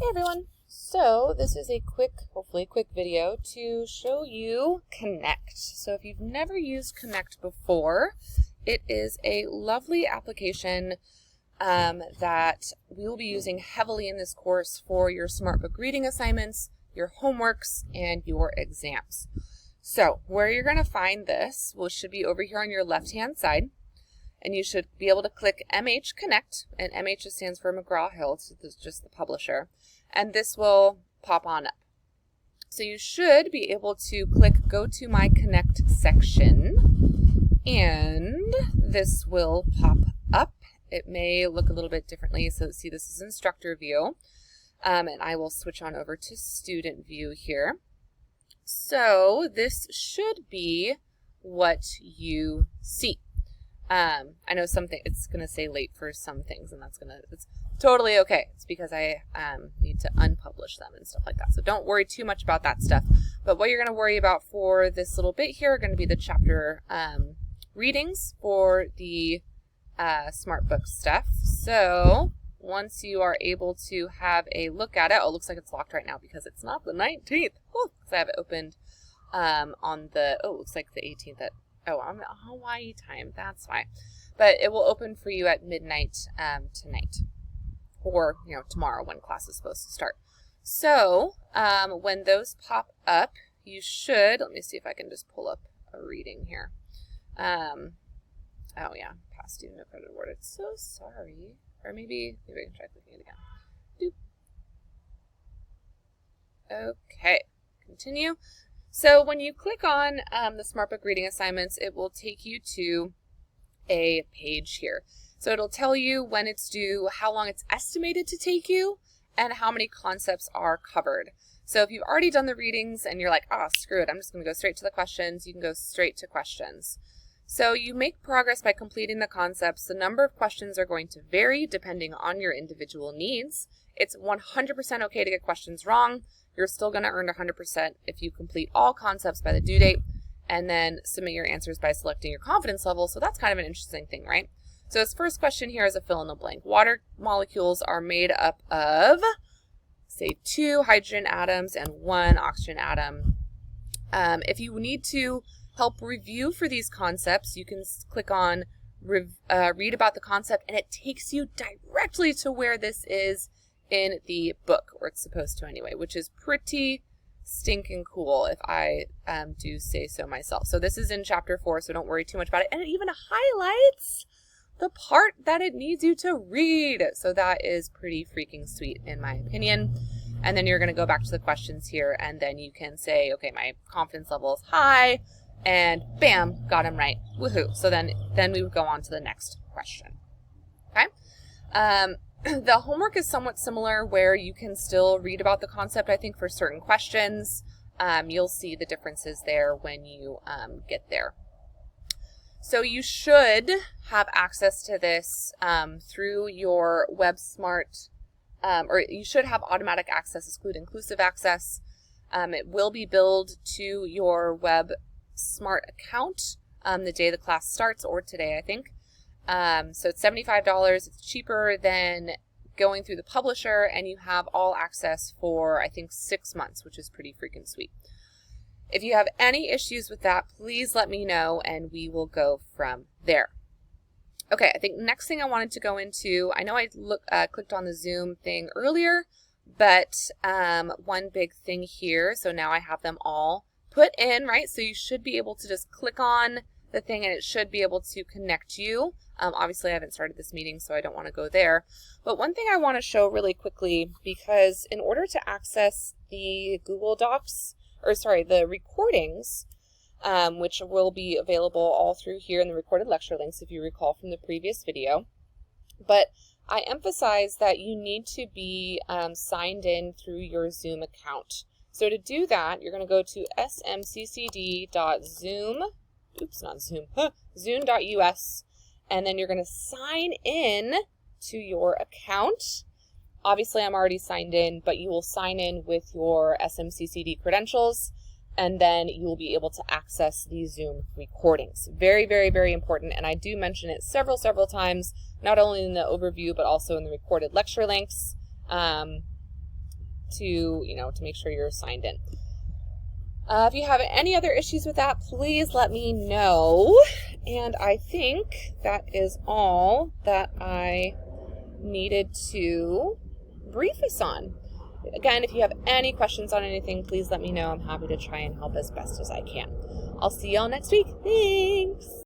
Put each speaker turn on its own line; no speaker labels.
Hey everyone! So this is a hopefully quick video to show you Connect. So if you've never used Connect before, it is a lovely application that we will be using heavily in this course for your SmartBook reading assignments, your homeworks, and your exams. So where you're going to find this should be over here on your left-hand side. And you should be able to click MH Connect, and MH stands for McGraw-Hill, so this is just the publisher, and this will pop on up. So you should be able to click Go to My Connect section, and this will pop up. It may look a little bit differently, so see this is instructor view, and I will switch on over to student view here. So this should be what you see. I know it's going to say late for some things, and it's totally okay. It's because I need to unpublish them and stuff like that. So don't worry too much about that stuff. But what you're going to worry about for this little bit here are going to be the chapter readings for the SmartBook stuff. So once you are able to have a look at it, it looks like it's locked right now because it's not the 19th. Because I have it opened on the, it looks like the 18th I'm at Hawaii time, that's why. But it will open for you at midnight tonight, or tomorrow when class is supposed to start. So when those pop up, you should, let me see if I can just pull up a reading here. Oh yeah, past student no credit awarded. So sorry. Or maybe I can try clicking it again. Doop. Okay, continue. So when you click on the SmartBook reading assignments, it will take you to a page here. So it'll tell you when it's due, how long it's estimated to take you, and how many concepts are covered. So if you've already done the readings and you're like, screw it, I'm just going to go straight to the questions, you can go straight to questions. So you make progress by completing the concepts. The number of questions are going to vary depending on your individual needs. It's 100% okay to get questions wrong. You're still going to earn 100% if you complete all concepts by the due date and then submit your answers by selecting your confidence level. So that's kind of an interesting thing, right? So this first question here is a fill in the blank. Water molecules are made up of, say, 2 hydrogen atoms and 1 oxygen atom. If you need to help review for these concepts, you can click on read about the concept, and it takes you directly to where this is in the book, or it's supposed to anyway, which is pretty stinking cool if I do say so myself. So this is in chapter 4, so don't worry too much about it. And it even highlights the part that it needs you to read. So that is pretty freaking sweet in my opinion. And then you're going to go back to the questions here, and then you can say, okay, my confidence level is high, and bam, got him right. Woohoo. So then we would go on to the next question. Okay? The homework is somewhat similar where you can still read about the concept, I think, for certain questions. You'll see the differences there when you get there. So you should have access to this through your WebSmart, or you should have automatic access, inclusive access. It will be billed to your WebSmart account the day the class starts, or today, I think. So it's $75. It's cheaper than going through the publisher, and you have all access for, I think, 6 months, which is pretty freaking sweet. If you have any issues with that, please let me know, and we will go from there. Okay, I think next thing I wanted to go into, I know I clicked on the Zoom thing earlier, but one big thing here, so now I have them all put in, right? So you should be able to just click on the thing, and it should be able to connect you. Obviously, I haven't started this meeting, so I don't want to go there. But one thing I want to show really quickly, because in order to access the Google Docs, the recordings, which will be available all through here in the recorded lecture links, if you recall from the previous video. But I emphasize that you need to be signed in through your Zoom account. So to do that, you're going to go to zoom.us, and then you're going to sign in to your account. Obviously, I'm already signed in, but you will sign in with your SMCCD credentials, and then you will be able to access these Zoom recordings. Very, very, very important, and I do mention it several times, not only in the overview, but also in the recorded lecture links. to make sure you're signed in. If you have any other issues with that, please let me know. And I think that is all that I needed to brief us on. Again, if you have any questions on anything, please let me know. I'm happy to try and help as best as I can. I'll see y'all next week. Thanks.